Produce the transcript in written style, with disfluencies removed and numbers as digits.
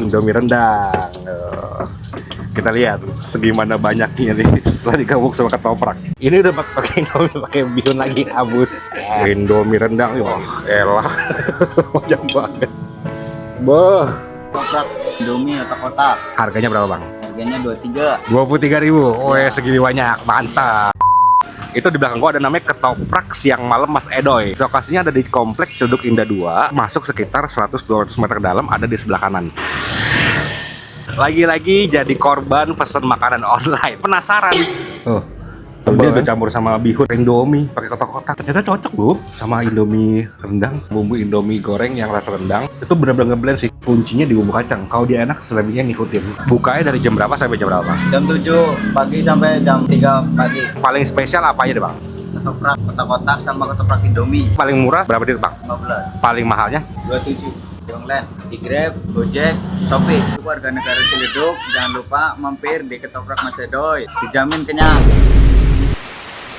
Indomie rendang. Kita lihat segimana banyaknya nih setelah digabung sama ketoprak. Ini udah pakai Indomie, pakai bihun lagi habis. Indomie rendang, wah elah, banyak banget. Boh, Ketoprak Indomie otak-otak. harganya berapa bang? Harganya 23. 23.000. Oh ya segini banyak, mantap. Itu di belakang gua ada namanya Ketoprak Siang Malam Mas Edoy. Lokasinya ada di Kompleks Ciledug Indah 2, masuk sekitar 100-200 meter ke dalam, ada di sebelah kanan. Lagi-lagi jadi korban pesan makanan online. Penasaran? Oh, dia udah campur sama bihun Indomie pakai kotak-kotak. Ternyata cocok loh sama Indomie rendang. Bumbu Indomie goreng yang rasa rendang itu benar-benar ngeblend sih. Kuncinya di bumbu kacang. Kalau dia enak, selebihnya ngikutin. Bukanya dari jam berapa sampai jam berapa? Jam 7 pagi sampai jam 3 pagi. Paling spesial apa aja deh bang? Ketoprak otak-otak sama ketoprak Indomie. Paling murah berapa dia bang? 15. Paling mahalnya? 27. Di online, di Grab, Gojek, Shopee. Warga negara Ciledug, jangan lupa mampir di Ketoprak Mas Edoy. Dijamin kenyang.